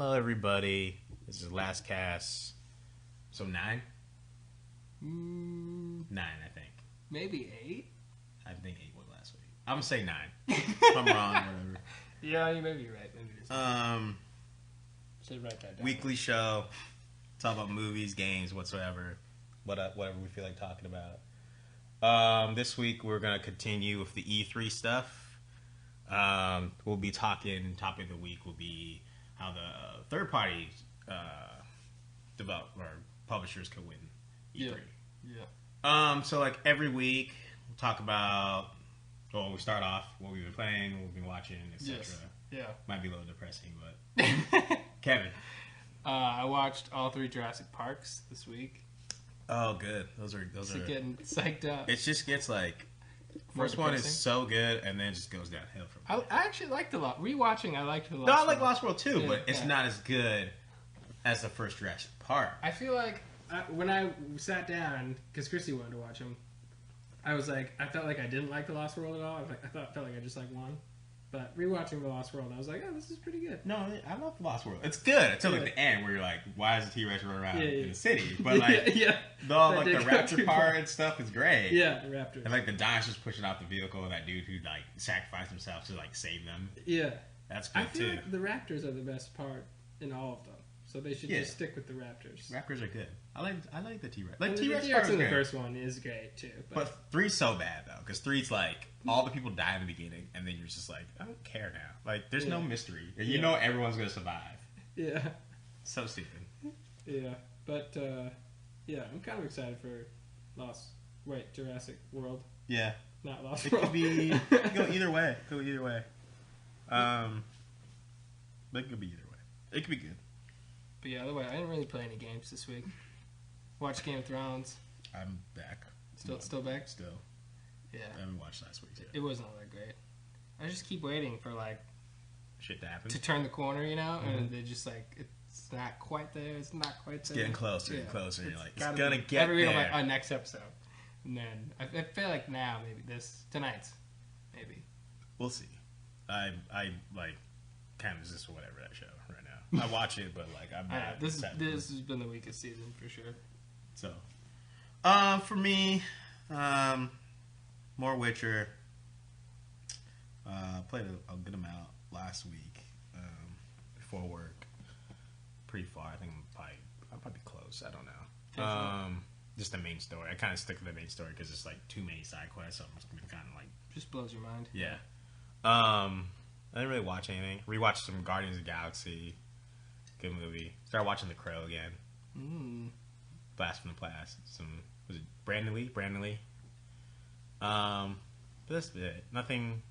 Hello, everybody. This is Last Cast. So 9? 9, I think. Maybe 8? I think 8 was last week. I'm going to say 9. If I'm wrong, whatever. Yeah, you may be right. Maybe it is. Should write that down. Weekly show. Talk about movies, games, whatsoever. Whatever we feel like talking about. This week, we're going to continue with the E3 stuff. We'll be talking, topic of the week will be how the third party develop or publishers could win E3. Yeah. So like every week we'll talk about we start off what we've been playing, what we've been watching, etc. Yes. Yeah. Might be a little depressing, but Kevin. I watched all 3 Jurassic Parks this week. Oh, good. Those are Getting psyched up. It just gets like More first one is depressing. so good, and then it just goes downhill from I there. actually liked it a lot. Rewatching, I liked it a lot. No, I like Lost World too, Yeah, but it's yeah. not as good as the first Jurassic Park. I feel like when I sat down, because Chrissy wanted to watch them, I felt like I didn't like The Lost World at all. I felt like I just liked one. But rewatching The Lost World, I was like, oh, this is pretty good. No, I love The Lost World. It's good until like Yeah. the end where you're like, why is the T-Rex running around Yeah, yeah. in the city? But like, yeah. all That like the did go raptor too part far. and stuff is great. Yeah, the Raptors. And like the dinosaurs pushing out the vehicle of that dude who like sacrificed himself to like save them. Yeah. That's I good feel too. like the Raptors are the best part in all of them. So they should Yeah. just stick with the Raptors. Raptors are good. I like the T-Rex. Like And T-Rex the part T-Rex is in the great. first one is great too. But 3's so bad though, because 3's like all the people die in the beginning, and then you're just like, I don't care now. Like there's no Yeah. mystery. You Yeah. know everyone's gonna survive. yeah, So stupid. yeah. But yeah, I'm kind of excited for Jurassic World, Yeah, not Lost it World. could be it could go either way. But it could be either way. It could be good. But yeah, otherwise I didn't really play any games this week. Watched Game of Thrones. I'm back. Still back. Still. Yeah, I haven't watched last week's yet. it wasn't all that great. I just keep waiting for Shit to happen. to turn the corner, you know, Mhm. and they just it's not quite there. It's not quite there. Getting closer Yeah. and closer. And you're like, it's gotta gonna be. get Every week there. I'm like, next episode. And then I feel like now maybe tonight's maybe. We'll see. I like kind of just whatever that show right now. I watch it, but like I'm not. This excited. has been the weakest season for sure. So, for me, more Witcher. Played a good amount last week before work. Pretty far. I think I'm probably close. I don't know. Just the main story. I kind of stick to the main story because it's like too many side quests. So I'm just gonna kind of like Just blows your mind. yeah. I didn't really watch anything. Rewatched some Guardians of the Galaxy. Good movie. Started watching The Crow again. Blast from the Past. Was it Brandon Lee? But that's it. Nothing.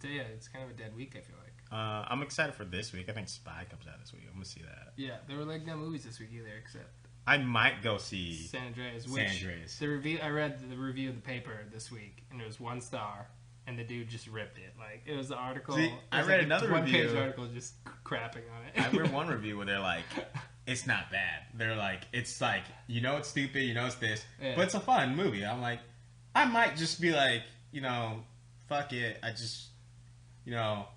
So yeah, it's kind of a dead week. I feel like. I'm excited for this week. I think Spy comes out this week. I'm gonna see that. Yeah, there were like no movies this week either, except I might go see San Andreas. San Which Andreas. the review I read the review of the paper this week, and it was 1 star, and the dude just ripped it. Like it was the article. See, it I was read like another a one-page review. article just crapping on it. I read one review where they're like, it's not bad. They're like, it's like, you know it's stupid, you know it's this, Yeah. but it's a fun movie. I'm like, I might just be like, fuck it. I just,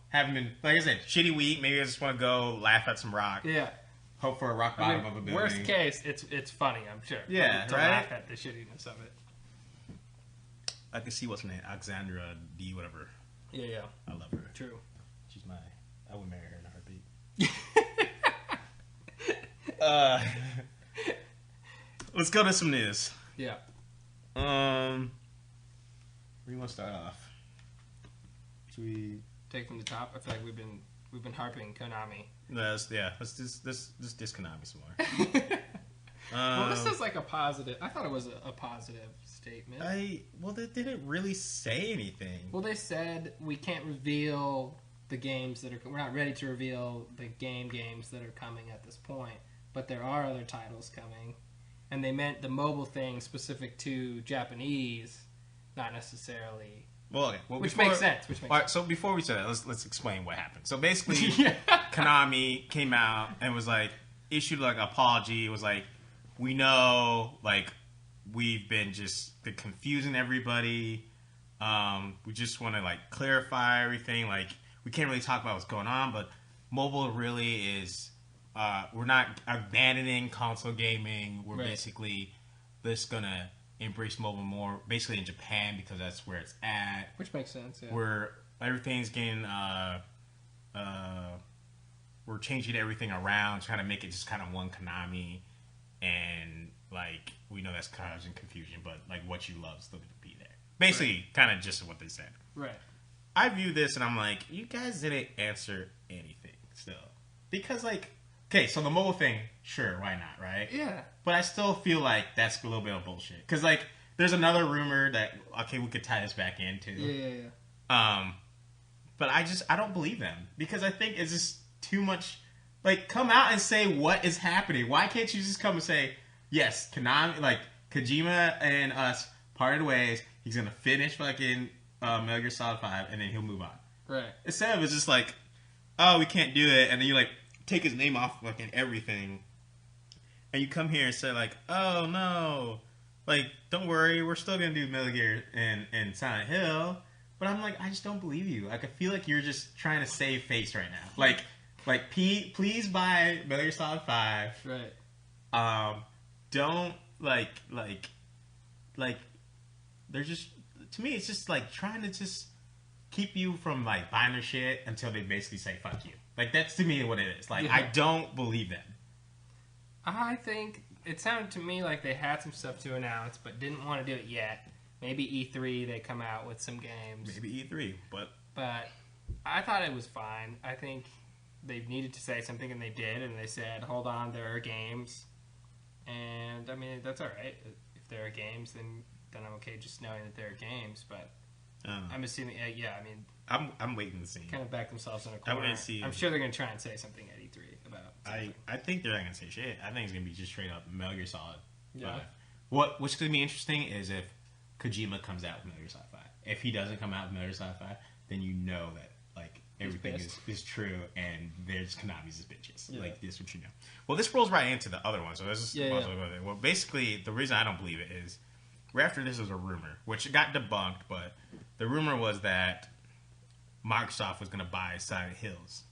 having been, like I said, shitty week. Maybe I just want to go laugh at some rock. Yeah. Hope for a rock I bottom mean, of a building. worst case, it's funny, I'm sure. Yeah, to right? laugh at the shittiness of it. I can see what's her name, Alexandra D, whatever. Yeah. I love her. True. I would marry her in a heartbeat. Let's go to some news. Yeah. Where do you want to start off? Should we? Take from the top. I feel like we've been harping Konami. Let's just diss Konami some more. Well, this is like a positive. I thought it was a positive statement. They didn't really say anything. Well, they said we can't reveal the games that are. We're not ready to reveal the games that are coming at this point, but there are other titles coming, and they meant the mobile thing specific to Japanese, not necessarily. Well, okay. Well, Which makes sense. All right, so before we say that, let's explain what happened. So basically, Yeah. Konami came out and was like issued like an apology. It was like, we know like we've been just confusing everybody. We just want to like clarify everything. Like we can't really talk about what's going on, but mobile really is we're not abandoning console gaming. We're Right. basically just gonna embrace mobile more, basically in Japan because that's where it's at. Which makes sense. Yeah. Where everything's getting, we're changing everything around, trying to make it just kind of one Konami, and like we know that's causing confusion, but like what you love is still gonna be there. Basically, kind of just what they said. Right. I view this and I'm like, you guys didn't answer anything still. Because, like, okay, so the mobile thing, sure, why not, right? Yeah. But I still feel like that's a little bit of bullshit. Because, like, there's another rumor that, okay, we could tie this back into. Yeah. But I don't believe them. Because I think it's just too much. Like, come out and say what is happening. Why can't you just come and say, yes, Konami, like, Kojima and us parted ways. He's going to finish fucking Metal Gear Solid 5, and then he'll move on. Right. Instead of it's just like, oh, we can't do it, and then you like take his name off fucking everything, and you come here and say like, oh no, like don't worry, we're still gonna do Metal Gear and Silent Hill, but I'm like, I just don't believe you. Like I feel like you're just trying to save face right now. Like please buy Metal Gear Solid 5. Right. Don't like they're just, to me, it's just like trying to just keep you from like buying their shit until they basically say fuck you. Like that's to me what it is. Like Yeah. I don't believe them. I think it sounded to me like they had some stuff to announce, but didn't want to do it yet. Maybe E3 they come out with some games. Maybe E3, but I thought it was fine. I think they needed to say something, and they did, and they said, hold on, there are games. And, I mean, that's all right. If there are games, then I'm okay just knowing that there are games. But I'm assuming, yeah, I mean, I'm waiting to see. kind of back themselves in a I corner. wanna see. I'm sure they're going to try and say something at E3 about something. I think they're not gonna say shit. I think it's gonna be just straight up Metal Gear Solid 5. Yeah. What's gonna be interesting is if Kojima comes out with Metal Gear Solid 5. If he doesn't come out with Metal Gear Solid 5, then you know that like everything is true and there's Konami's as bitches. Yeah. Like this is what you know. Well, this rolls right into the other one. So this is Yeah. well, basically the reason I don't believe it is right after this was a rumor, which got debunked, but the rumor was that Microsoft was going to buy Silent Hills.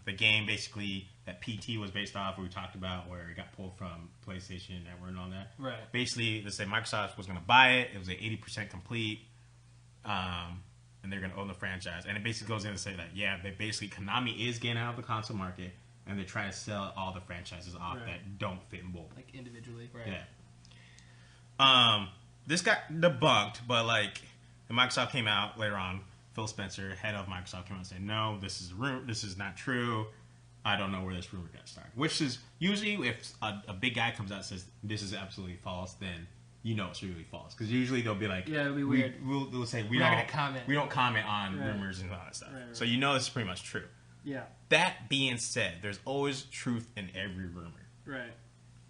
The game basically that PT was based off, we talked about, where it got pulled from PlayStation Network and all that. Right. Basically, they said Microsoft was going to buy it. It was at 80% complete, and they're going to own the franchise. And it basically goes in to say that, yeah, they basically, Konami is getting out of the console market, and they're trying to sell all the franchises off Right. that don't fit in mobile. Like individually, right? Yeah. This got debunked, but like, when Microsoft came out later on, Phil Spencer, head of Microsoft, came out and said, "No, this is not true. I don't know where this rumor got started." Which is usually if a big guy comes out and says this is absolutely false, then you know it's really false. Because usually they'll be like, Yeah, it'll be weird. We'll say We're not gonna comment. We don't comment on Right. rumors and all that stuff. Right. So you know this is pretty much true. Yeah. That being said, there's always truth in every rumor. Right.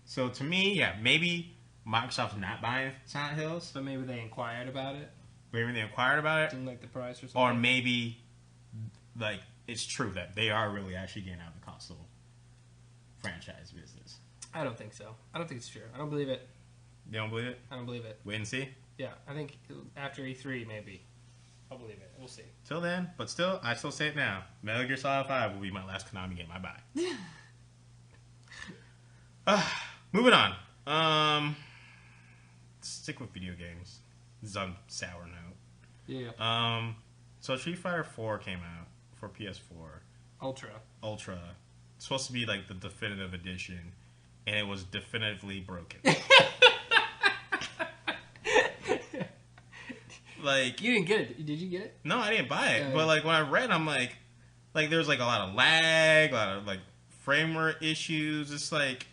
So to me, yeah, maybe Microsoft's not buying Silent Hills. But maybe they inquired about it. Maybe they inquired about it. Didn't like the price or something. Or maybe, like, it's true that they are really actually getting out of the console franchise business. I don't think so. I don't think it's true. I don't believe it. You don't believe it? I don't believe it. Wait and see. Yeah, I think after E3 maybe. I'll believe it. We'll see. Till then, but still, I still say it now. Metal Gear Solid 5 will be my last Konami game I buy. Moving on. Stick with video games. This is on sour note. Yeah. So Street Fighter 4 came out for PS4 Ultra. Ultra. It's supposed to be like the definitive edition, and it was definitively broken. Like, You didn't get it. Did you get it? no, I didn't buy it. Yeah. But like when I read, I'm like there's like a lot of lag, a lot of like framework issues. It's like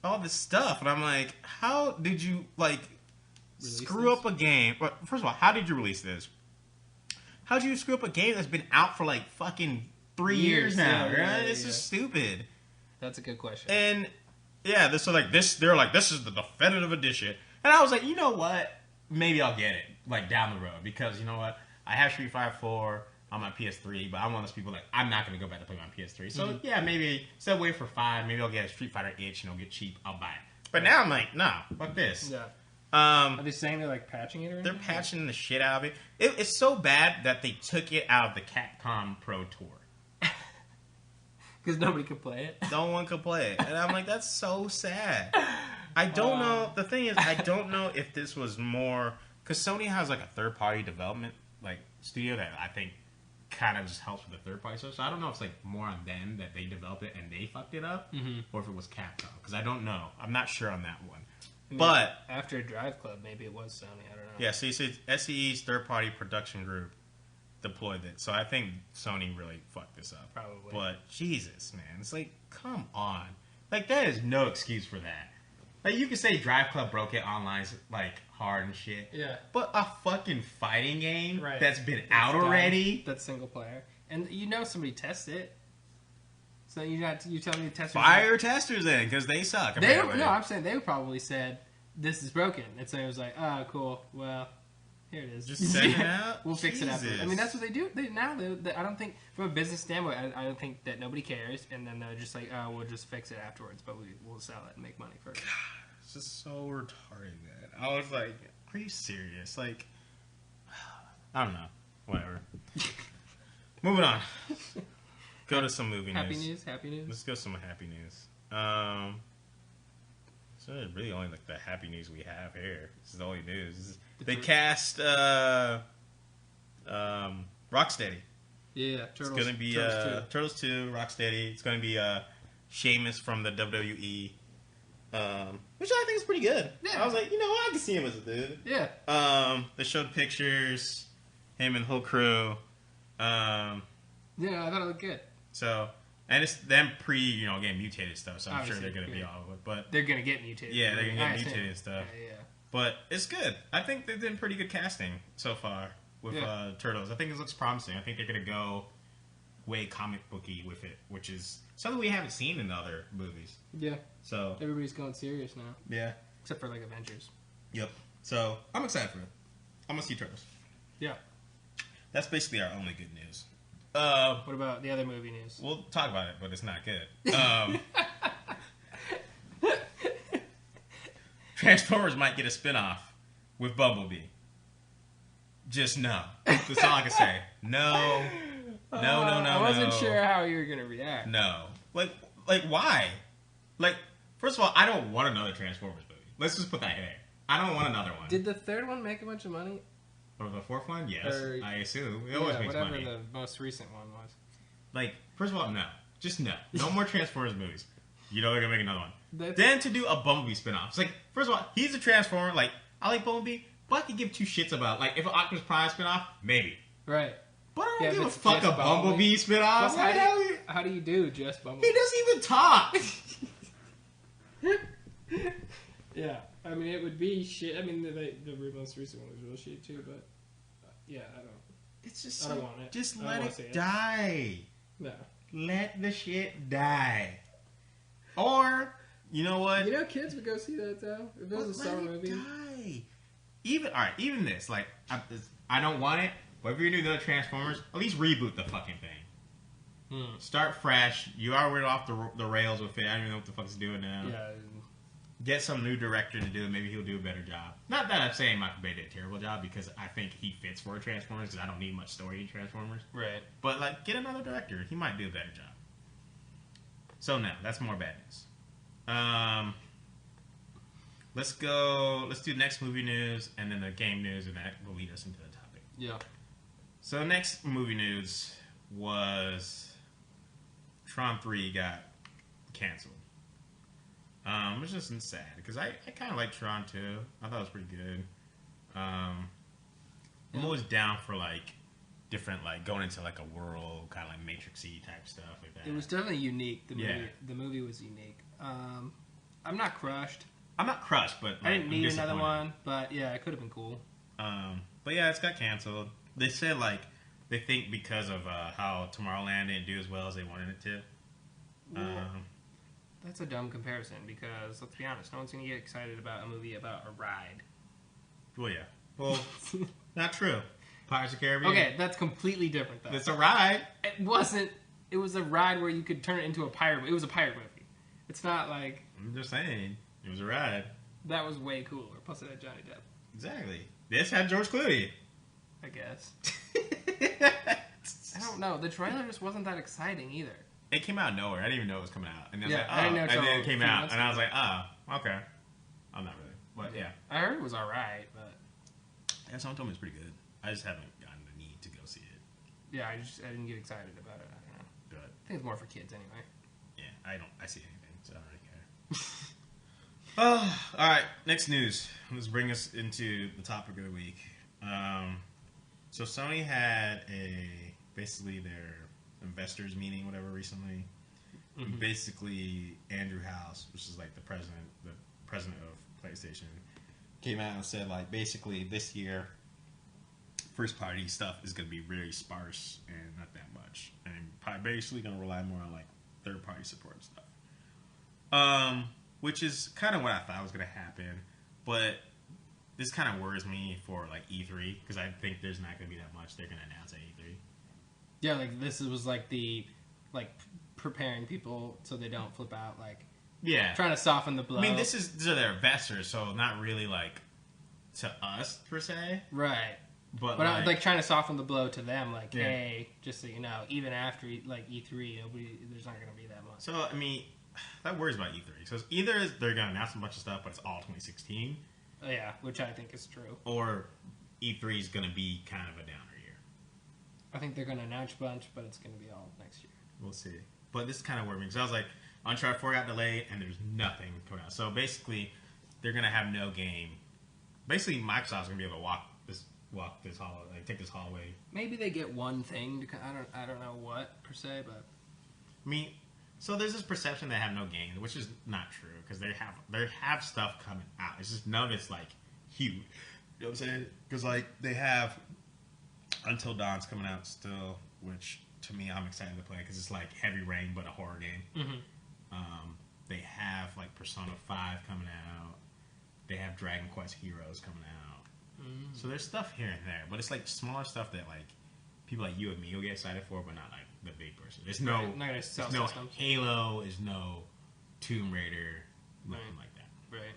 all this stuff, and I'm like, how did you like Release screw this? up a game? Well, first of all, how did you release this? How did you screw up a game that's been out for like fucking 3 years now? Yeah, Right? yeah, This yeah. is stupid. That's a good question. And yeah, this they're like, this is the definitive edition. And I was like, you know what? Maybe I'll get it like down the road, because you know what? I have Street Fighter 4 on my PS3, but I'm one of those people like, I'm not gonna go back to play my PS3. So yeah, maybe instead of wait for 5, maybe I'll get a Street Fighter itch and it'll get cheap. I'll buy it. But now I'm like, nah, fuck this. Yeah. Um, Are they saying they're like patching it or they're anything? patching the shit out of it. It's so bad that they took it out of the Capcom Pro Tour. Because nobody could play it. No one could play it. And I'm like, that's so sad. I don't know. The thing is, I don't know if this was more... Because Sony has like a third-party development like studio that I think kind of just helps with the third-party stuff. So I don't know if it's like more on them that they developed it and they fucked it up, or if it was Capcom. Because I don't know. I'm not sure on that one. But after Drive Club, maybe it was Sony. I don't know. yeah, so you said SEE's third-party production group deployed it. So I think Sony really fucked this up. Probably. But Jesus, man, it's like, come on. Like, there is no excuse for that. Like, you can say Drive Club broke it online's like hard and shit. Yeah. But a fucking fighting game Right. that's been out already. That's single player, and you know somebody tests it. So you tell me testers. Fire testers in because they suck. They apparently. no, I'm saying they probably said this is broken, and so it was like, oh, cool. Well, here it is. Just send it out? We'll fix it after. Jesus. I mean, that's what they do. I don't think from a business standpoint, I don't think that nobody cares, and then they're just like, oh, we'll just fix it afterwards, but we'll sell it and make money first. It's just so retarded, man. I was like, are you serious? Like, I don't know. Whatever. Moving on. Go to some movie news. Happy news. Let's go to some happy news. So it's really only like the happy news we have here. This is the only news. They cast Rocksteady. Yeah, It's gonna be Turtles 2, Rocksteady. It's gonna be Sheamus from the WWE, which I think is pretty good. Yeah. I was like, you know what, I can see him as a dude. Yeah. They showed pictures, him and the whole crew. Yeah, I thought it looked good. So, and it's them getting mutated stuff. So I'm Obviously, sure they're gonna be yeah. all of it. But They're gonna get mutated. yeah, they're gonna I get understand. mutated and stuff. Yeah. But it's good. I think they've done pretty good casting so far with Turtles. I think it looks promising. I think they're going to go way comic booky with it, which is something we haven't seen in other movies. Yeah. So Everybody's going serious now, yeah, except for like Avengers. yep. So I'm excited for it. I'm gonna see Turtles. Yeah. That's basically our only good news. What about the other movie news? We'll talk about it, but it's not good. Transformers might get a spinoff with Bumblebee. Just no. That's all I can say. No. I wasn't sure how you were gonna react. No. Like why? Like, first of all, I don't want another Transformers movie. Let's just put that in there. I don't want another one. Did the third one make a bunch of money? Or the fourth one? Yes. Or- I assume. It always makes whatever money. the most recent one was. Like, first of all, no. Just no. No more Transformers movies. You know they're going to make another one. That's- Then to do a Bumblebee spinoff. It's like, first of all, he's a Transformer. Like, I like Bumblebee, but I could give two shits about, like, if an Optimus Prime spinoff, maybe. Right. But I Yeah, don't give a if it's fuck just a Bumblebee spinoff. Plus, how do you do just Bumblebee? He doesn't even talk. Yeah, I mean it would be shit. I mean the most recent one was real shit too, but yeah, I don't. It's just I don't want it. Just I don't let wanna it see it. die. No. Let the shit die. Or, you know what? You know, kids would go see that though. If it was a summer movie. Die. Even this, like, I don't want it. But if you're gonna do the Transformers, at least reboot the fucking thing. Start fresh. You already off the rails with it. I don't even know what the fuck it's doing now. Yeah. Get some new director to do it. Maybe he'll do a better job. Not that I'm saying Michael Bay did a terrible job, because I think he fits for Transformers, because I don't need much story in Transformers. Right. But, like, get another director. He might do a better job. So, now, that's more bad news. Let's do next movie news, and then the game news, and that will lead us into the topic. Yeah. So, next movie news was Tron 3 got canceled. Which is sad, because I kind of like Tron 2. I thought it was pretty good. I'm always down for, like, different, like, going into, like, a world, kind of like Matrix-y type stuff like that. It was definitely unique. Yeah. The movie was unique. I'm not crushed. I'm not crushed, but, like, I didn't I'm need another disappointed. one, but yeah, it could have been cool. But yeah, it's got canceled. They said, like, they think because of how Tomorrowland didn't do as well as they wanted it to. That's a dumb comparison because, let's be honest, no one's going to get excited about a movie about a ride. Well, yeah. Well, not true. Pirates of the Caribbean. Okay, that's completely different, though. It's a ride. It wasn't. It was a ride where you could turn it into a pirate. It was a pirate movie. It's not like... I'm just saying. It was a ride. That was way cooler. Plus it had Johnny Depp, Exactly. This had George Clooney. I guess. I don't know. The trailer just wasn't that exciting either. it came out of nowhere. I didn't even know it was coming out, and I was Yeah, like, oh, I didn't know and until then it came a few out, months and I was ago. like, oh, okay. I'm not really, but yeah. I heard it was alright, but Yeah, someone told me it's pretty good. I just haven't gotten the need to go see it. yeah, I didn't get excited about it. I don't know. But I think it's more for kids anyway. yeah, I see anything, so I don't really care. Oh, all right. Next news. Let's bring us into the topic of the week. So Sony had basically their investors meeting, whatever, recently. Mhm. Basically, Andrew House, which is like the president of PlayStation, came out and said like basically this year, first party stuff is going to be really sparse and not that much, and probably basically going to rely more on like third party support stuff. Which is kind of what I thought was going to happen, but this kind of worries me for like E3 because I think there's not going to be that much they're going to announce at E3. Yeah, like this was like preparing people so they don't flip out, like Yeah, trying to soften the blow. I mean these are their investors, so not really like to us per se, right. but But like trying to soften the blow to them, like, Yeah. hey, just so you know, even after like E3, there's not going to be that much. So I mean that worries about E3. So it's either they're going to announce a bunch of stuff, but it's all 2016, Yeah, which I think is true. or E3 is going to be kind of a downer year. I think they're going to announce a bunch, but it's going to be all next year. We'll see. But this is kind of worried me because I was like, Uncharted 4 got delayed and there's nothing coming out. So basically, they're gonna have no game. Basically, Microsoft's gonna be able to walk this hallway, like take this hallway. Maybe they get one thing. I don't know what per se, but I mean, so there's this perception they have no games, which is not true because they have stuff coming out. It's just none of it's like huge. You know what I'm saying? Because like they have Until Dawn's coming out still, which to me I'm excited to play because it's like Heavy Rain but a horror game. mm-hmm. They have like Persona 5 coming out. They have Dragon Quest Heroes coming out. So there's stuff here and there, but it's like smaller stuff that like people like you and me will get excited for, but not like the big person. There's no, Right, not gonna sell there's no systems. Halo, there's no Tomb Raider, nothing Right. like that. Right.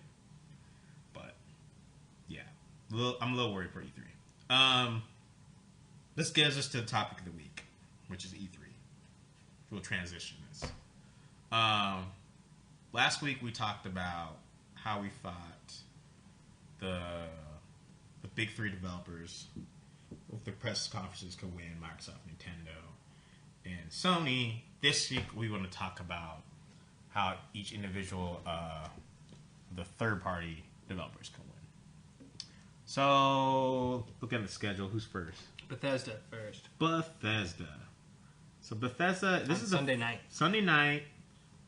But yeah, I'm a little worried for E3. This gets us to the topic of the week, which is E3. We'll transition this. Last week we talked about how we thought the big three developers with the press conferences could win: Microsoft, Nintendo, and Sony. This week we want to talk about how each individual the third party developers can win. So look at the schedule. Who's first? Bethesda first. Bethesda. So Bethesda, this On is Sunday night. Sunday night.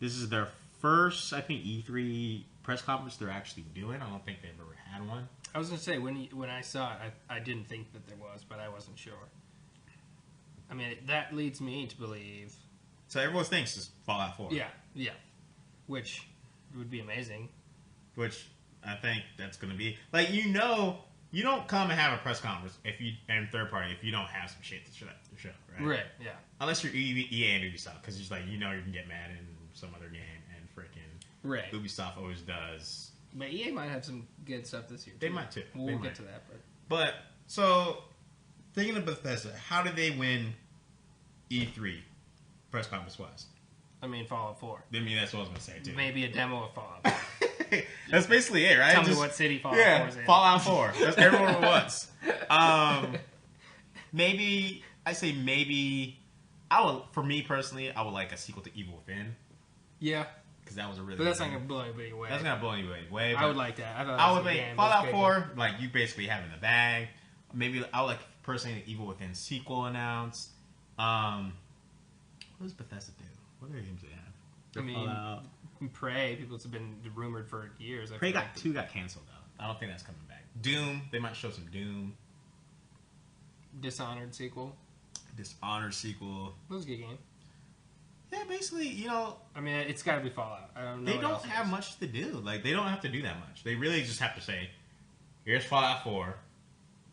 This is their first, I think, E3 press conference they're actually doing. I don't think they've ever had one. I was gonna say when I saw it, I didn't think that there was, but I wasn't sure. I mean, that leads me to believe. So everyone thinks it's Fallout 4. Yeah, which would be amazing. Which I think that's going to be like you don't come and have a press conference and third party if you don't have some shit to show, right? Right. Yeah. Unless you're EA and Ubisoft, because it's like you can get mad in some other game and freaking Right. Ubisoft always does. But EA might have some good stuff this year. They might too. We'll They get might. to that, but But so thinking of Bethesda, how did they win E3 press conference wise? I mean, Fallout 4. I mean, that's what I was going to say too. Maybe a demo of Fallout 4. That's basically it, right? Tell me Just- what city Fallout 4 is in. Fallout 4. That's everyone wants. Maybe I say maybe for me personally, I would like a sequel to Evil Within Yeah, because that was a really. but that's good not game. gonna blow anybody away. That's not blowing you away. I but would like that. I thought that I was would a good make game. Fallout It was 4 like you basically have in the bag. Maybe I would like personally the Evil Within sequel announced. What does Bethesda do? What other games do they have? I mean, Fallout. great. Prey, people have been rumored for years. I Prey feel got like. 2 got canceled though. I don't think that's coming back. Doom, they might show some Doom. Dishonored sequel. Dishonored sequel. That was a good game. Yeah, basically, I mean, it's got to be Fallout. I don't know. they what don't else it have is. much to do. Like, they don't have to do that much. They really just have to say, here's Fallout 4.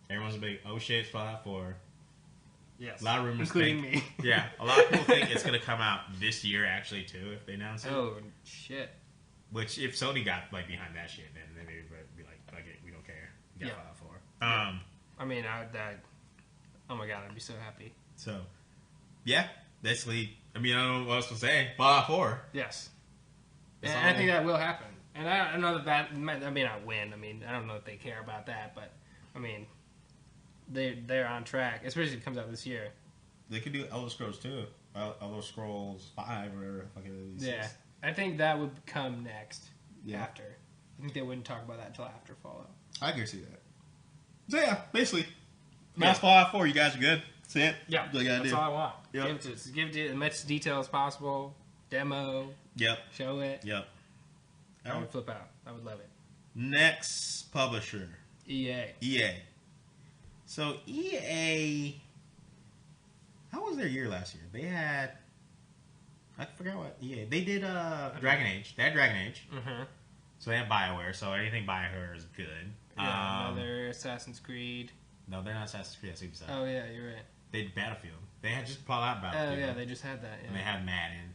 Everyone's gonna be, oh shit, it's Fallout 4. Yes, A lot of rumors including think, me. Yeah, a lot of people think it's gonna come out this year, actually, too, if they announce it. Oh shit! Which, if Sony got, like, behind that shit, then maybe would be like, fuck it, we don't care. We got Yeah. Fallout 4. I mean, oh my god, I'd be so happy. So, yeah. basically, I mean, I don't know what else to say. Fallout 4. Yes. It's And all- I think that will happen. And I don't know that may not win. I mean, I don't know if they care about that, but I mean, they're on track, especially if it comes out this year. They could do Elder Scrolls 2. Elder Scrolls 5 or whatever. Fucking Yeah, I think that would come next. Yeah. After, I think they wouldn't talk about that until after Fallout. I can see that. So yeah, basically, Yeah. that's Fallout 4. You guys are good. That's it. Yeah, That's all you gotta that's do. all I want. Yep. Give it to as much detail as possible. Demo, Yep. show it. Yep. I would flip out. I would love it. Next publisher, EA. EA. So EA, how was their year last year? They had, I forgot what EA. They did Dragon Age. They had Dragon Age. Mm-hmm. So they have BioWare. So anything BioWare is good. Yeah, another Assassin's Creed. No, they're not Assassin's Creed. That's Ubisoft. Oh yeah, you're right. They did Battlefield. They had just brought out Battlefield. Oh yeah, they just had that. And they Yeah. had Madden.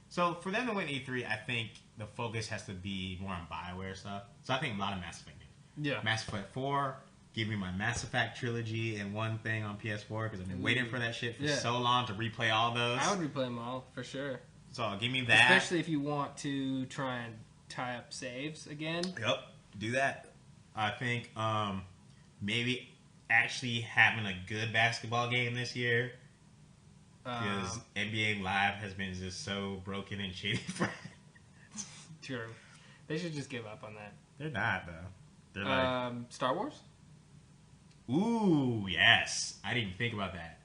So for them to win E3, I think the focus has to be more on BioWare stuff. So I think a lot of Mass Effect games. Yeah. Mass Effect 4, give me my Mass Effect trilogy and one thing on PS4 because I've been waiting for that shit for so long to replay all those. I would replay them all for sure. So give me that. Especially if you want to try and tie up saves again. Yep, do that. I think maybe actually having a good basketball game this year because NBA Live has been just so broken and shitty for True. They should just give up on that. They're not though. They're like, Star Wars? ooh, yes. I didn't even think about that.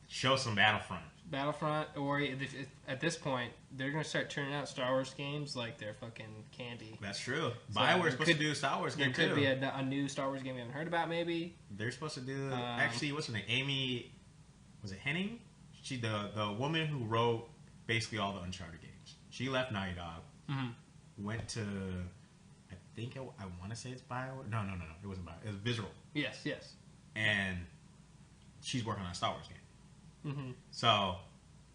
Show some Battlefront. Battlefront, or if at this point, they're going to start turning out Star Wars games like they're fucking candy. That's true. So BioWare's supposed to do a Star Wars There game could too. be a new Star Wars game we haven't heard about, maybe. They're supposed to do actually what's her name? Amy, was it Henning? She the woman who wrote basically all the Uncharted games. She left Naughty Dog, went to I think I want to say it's BioWare. No, it wasn't BioWare. It was Visual, Yes, yes. and she's working on a Star Wars game. Mm-hmm. So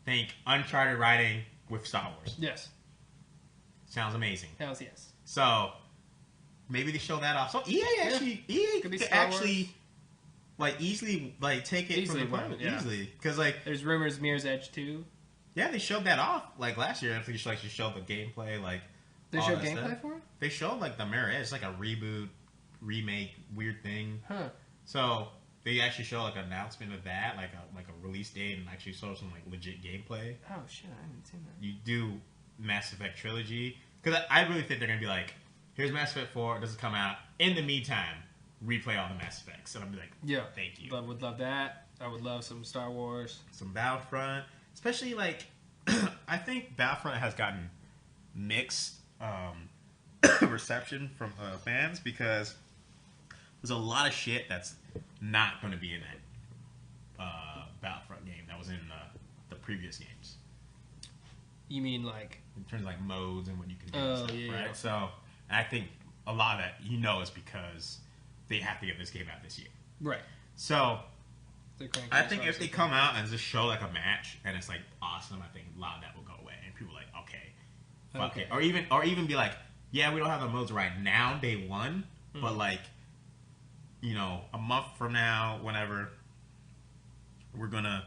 think Uncharted writing with Star Wars. Yes. Sounds amazing. Hells yes. So maybe they show that off. So EA actually Could be could Star actually like easily like take it Easily from the win, public yeah. easily because like There's rumors Mirror's Edge 2. yeah they showed that off like last year. I think she showed the gameplay like They all showed that gameplay stuff. for it? They showed like the Mirror Edge. It's like a reboot, remake, weird thing. Huh. So they actually show like an announcement of that, like a release date, and actually show some like legit gameplay. Oh shit, I haven't seen that. You do Mass Effect trilogy because I really think they're gonna be like, here's Mass Effect 4, it doesn't come out. In the meantime, replay all the Mass Effects, and I'll be like, Yeah. thank you. Would love that. I would love some Star Wars. Some Battlefront, especially like I think Battlefront has gotten mixed reception from fans because there's a lot of shit that's not going to be in that Battlefront game that was in the previous games. You mean like? In terms of like modes and what you can do, Oh, and stuff, yeah, right? yeah. So I think a lot of that is because they have to get this game out this year. Right. So They're cranking I this think out if they soon. come out and just show like a match and it's like awesome, I think a lot of that will go away and people are like, okay, fuck Okay. it, or even be like, yeah, we don't have the modes right now, day one, but like, you know, a month from now, whenever, we're gonna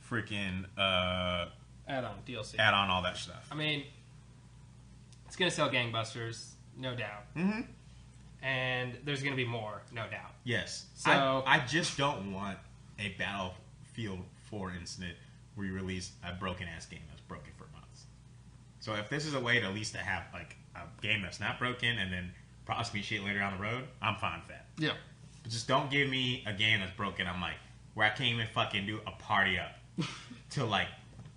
freaking add on DLC. add on all that stuff. I mean, it's gonna sell gangbusters, no doubt. Mm-hmm. And there's gonna be more, no doubt. Yes. So- I just don't want a Battlefield 4 incident where you release a broken ass game that's broken for months. So if this is a way to at least to have like a game that's not broken and then possibly shit later down the road, I'm fine with that. Yeah. But just don't give me a game that's broken. I'm like, where I can't even fucking do a party up till like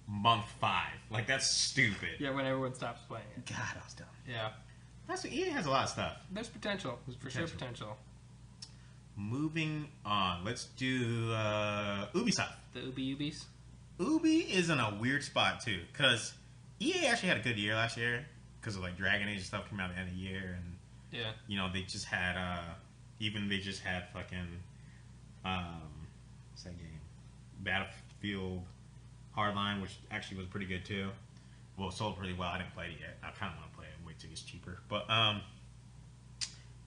month 5. Like that's stupid. Yeah, when everyone stops playing it. God, I was dumb. Yeah. That's what EA has a lot of stuff. There's potential. There's for sure potential. Moving on, let's do Ubisoft. The Ubies. Ubi is in a weird spot too, because EA actually had a good year last year because of like Dragon Age and stuff came out at the end of the year, and Yeah. you know they just had fucking what's that game? Battlefield Hardline, which actually was pretty good too. Well, it sold pretty well. I didn't play it yet. I kind of want to play it. Wait till it gets cheaper. But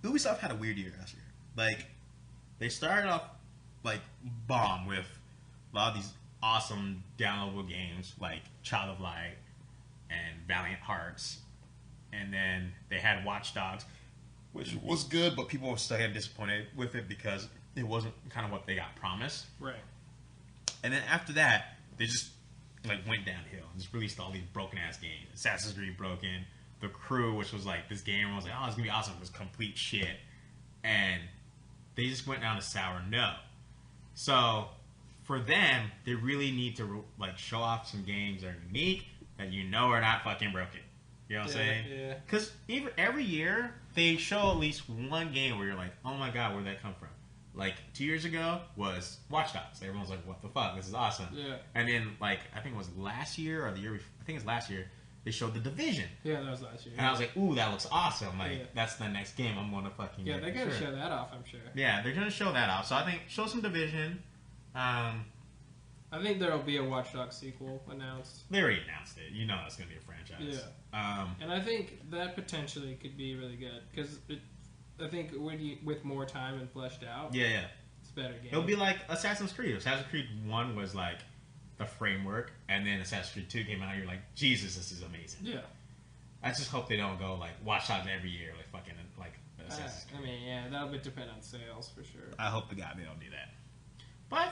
Ubisoft had a weird year last year. Like they started off like bomb with a lot of these awesome downloadable games like Child of Light and Valiant Hearts, and then they had Watch Dogs, which was good, but people were still disappointed with it because it wasn't kind of what they got promised. Right. And then after that, they just like went downhill and just released all these broken ass games. Assassin's Creed broken, The Crew, which was like this game, I was like, oh, it's gonna be awesome. It was complete shit, and they just went down a sour no. So for them, they really need to like show off some games that are unique that you know are not fucking broken. You know what I'm saying? Yeah. Because every year they show at least one game where you're like, oh my god, where did that come from? Like 2 years ago was Watch Dogs. Everyone's like, what the fuck? This is awesome. Yeah. And then like I think it was last year or the year before, I think it was last year, they showed The Division. Yeah, that was last year. And I was like, ooh, that looks awesome. Like that's the next game I'm gonna fucking yeah, get. they're gonna sure. show that off, I'm sure. Yeah, they're gonna show that off. So I think show some Division. I think there'll be a Watch Dogs sequel announced. They already announced it. You know that's gonna be a franchise. Yeah. And I think that potentially could be really good because I think with more time and fleshed out, Yeah. it's a better game. It'll be like Assassin's Creed. Assassin's Creed 1 was like the framework, and then Assassin's Creed 2 came out, and you're like, Jesus, this is amazing. Yeah. I just hope they don't go like Watch Dogs every year, like fucking like Assassin's Creed. I mean, yeah, that'll depend on sales for sure. I hope to God they don't do that. But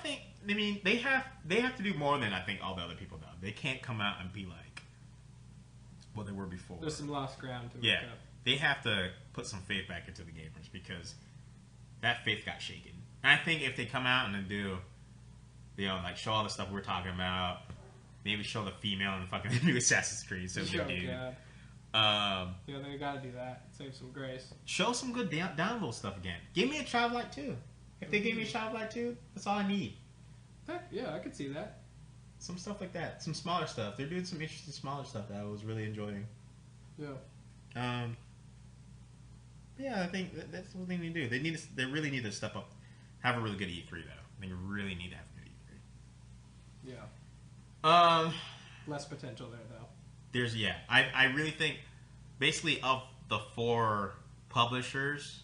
I mean, they have to do more than I think all the other people do. They can't come out and be like what they were before. There's some lost ground to Yeah, make up. they have to put some faith back into the gamers because that faith got shaken. And I think if they come out and then do, like show all the stuff we're talking about, maybe show the female in fucking new Assassin's Creed, so Sure, they do. yeah, they gotta do that. Save some grace. Show some good download stuff again. Give me a Child of Light 2. If they give me a Child of Light 2, that's all I need. Yeah, I could see that. Some stuff like that. Some smaller stuff. They're doing some interesting smaller stuff that I was really enjoying. Yeah. Yeah, I think that's what they need to do. They really need to step up. Have a really good E3 though. They really need to have a good E3. Yeah. Less potential there though. I really think basically of the 4 publishers,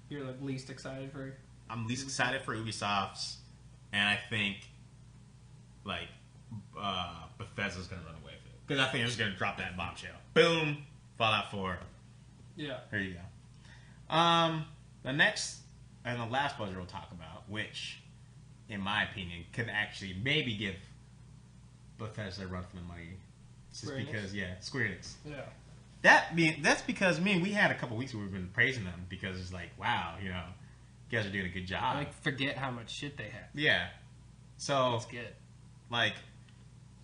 You're like least excited for. I'm least excited for Ubisoft's, and I think like Bethesda's gonna run away with it because I think they're just gonna drop that bombshell. Boom, Fallout 4. Yeah. There you go. The next and the last buzzer we'll talk about, which, in my opinion, could actually maybe give Bethesda a run for the money, just Square Enix? because Square Enix. Yeah. That's because we had a couple weeks where we've been praising them because it's like, wow, you guys are doing a good job. I like forget how much shit they have. Yeah. So That's good. like,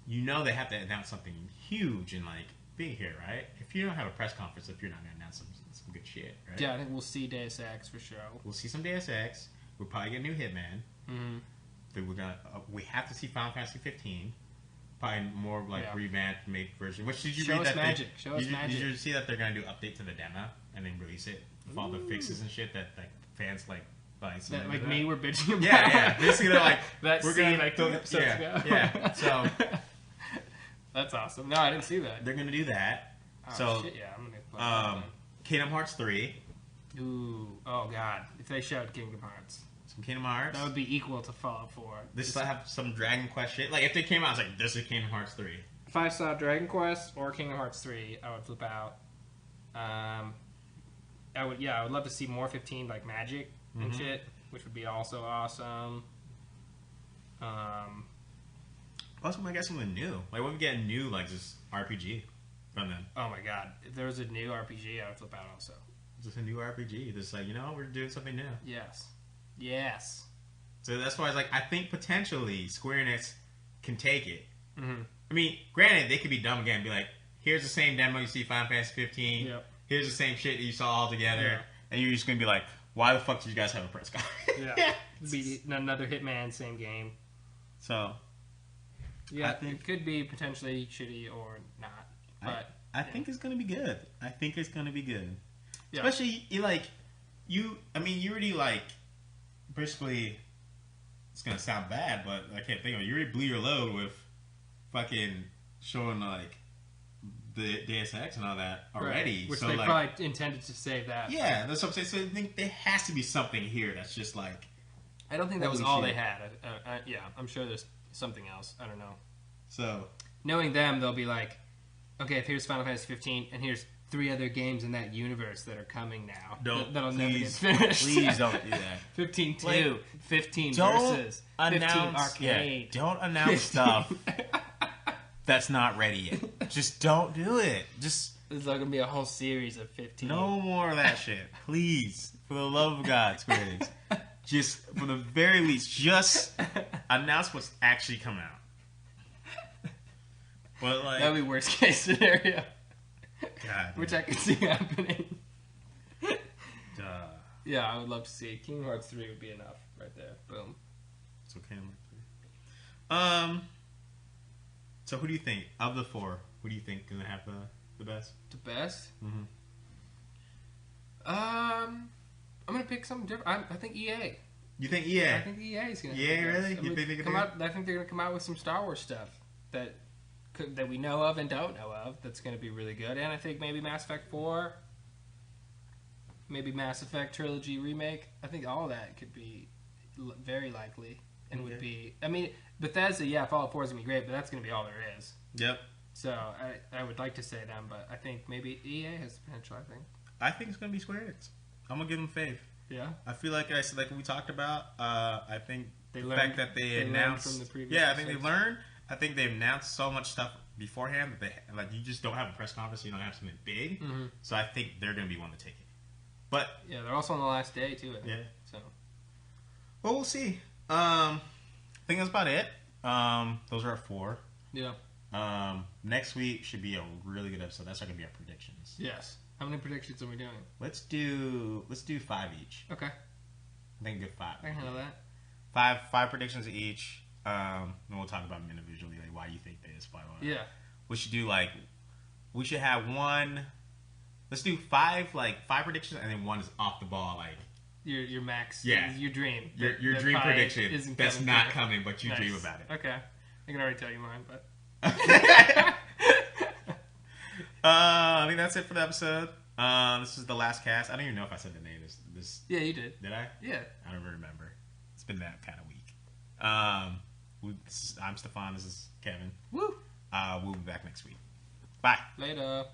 they have to announce something huge and like be here, right? If you don't have a press conference, if you're not gonna announce some good shit, right? Yeah, I think we'll see Deus Ex for sure. We'll see some Deus Ex. We'll probably get a new Hitman. Mm-hmm. Then we have to see Final Fantasy 15. Probably more like revamped, made version. Which did you Show read us that? magic. Show us magic. Did you see that they're gonna do update to the demo and then release it with all the fixes and shit that like fans like. That, like me, we're bitching about. Yeah. Basically, they're like that we're scene gonna like 2 episodes ago. Yeah. So that's awesome. No, I didn't see that. they're gonna do that. Oh, so shit, yeah, I'm gonna play that Kingdom Hearts 3. Ooh, oh god! If they showed Kingdom Hearts, Some Kingdom Hearts. that would be equal to Fallout 4. This still have some Dragon Quest shit. Like if they came out, it's like this is Kingdom Hearts 3. If I saw Dragon Quest or Kingdom Hearts 3, I would flip out. I would love to see more 15 like magic and shit, which would be also awesome. Also, I get something new. Like, what if we get a new like just RPG from them? Oh my god! If there was a new RPG, I would flip out also. Just a new RPG. Just like we're doing something new. Yes. So that's why it's like I think potentially Square Enix can take it. Mm-hmm. I mean, granted, they could be dumb again and be like, here's the same demo you see Final Fantasy 15. Yep. Here's the same shit that you saw all together. Yeah. And you're just going to be like, why the fuck did you guys have a press conference? Yeah. Be another Hitman, same game. So, Yeah, I think- it could be potentially shitty or not. But I think it's going to be good. I think it's going to be good. Yeah. Especially, you already, like, basically, it's going to sound bad, but I can't think of it. You already blew your load with fucking showing, like, the Deus Ex and all that already. Right. Which so, they like, probably intended to save that. yeah, that's what I'm saying. So I think there has to be something here that's just like, I don't think that Holy was all shit. they had. Yeah, I'm sure there's something else. I don't know. So Knowing them, they'll be like, okay, if here's Final Fantasy 15, and here's 3 other games in that universe that are coming now. That'll never get finished. Please don't do that. 15 2, Like, 15 don't versus 15 arcade. Don't announce stuff that's not ready yet. Just don't do it. Just There's like gonna be a whole series of 15. no more of that shit. Please. For the love of God, Square Enix. Just, for the very least, just announce what's actually coming out. But like, That'd be worst case scenario. God, Which I could see happening. duh. Yeah, I would love to see. Kingdom Hearts 3 would be enough right there. Boom. It's okay. So who do you think of the 4? Who do you think gonna have the best? The best? Mm-hmm. I'm gonna pick something different. I think EA. You think EA? I think EA is gonna. EA, have the best. really? I You mean, think they could come do out? I think they're gonna come out with some Star Wars stuff that we know of and don't know of. That's gonna be really good. And I think maybe Mass Effect 4, maybe Mass Effect trilogy remake. I think all of that could be very likely and would be. I mean, Bethesda, yeah, Fallout 4 is gonna be great, but that's gonna be all there is. Yep. So I would like to say them, but I think maybe EA has the potential. I think it's gonna be Square Enix. I'm gonna give them faith. Yeah. I feel like like we talked about. I think They the learned- fact that they learned announced from the previous Yeah, I think they episodes. learned. I think they announced so much stuff beforehand that they like. You just don't have a press conference. You don't have something big. Mm-hmm. So I think they're gonna be one to take it. But Yeah, they're also on the last day too. I think. yeah. So Well, we'll see. I think that's about it. Those are our 4. yeah. Next week should be a really good episode. That's not gonna be our predictions. Yes. How many predictions are we doing? Let's do 5 each. Okay. I think a good 5. I can handle that. Five predictions each. And we'll talk about them individually, like why you think this, why. Yeah. We should do we should have one. Let's do 5 predictions, and then one is off the ball, like Your max. Yeah. Your dream. your That dream probably prediction isn't that's coming not true. coming, but you Nice. dream about it. Okay. I can already tell you mine, but. I think that's it for the episode. This is the last cast. I don't even know if I said the name. This Yeah, you did. did I? Yeah. I don't remember. It's been that kind of week. I'm Stefan. This is Kevin. Woo. We'll be back next week. Bye. Later.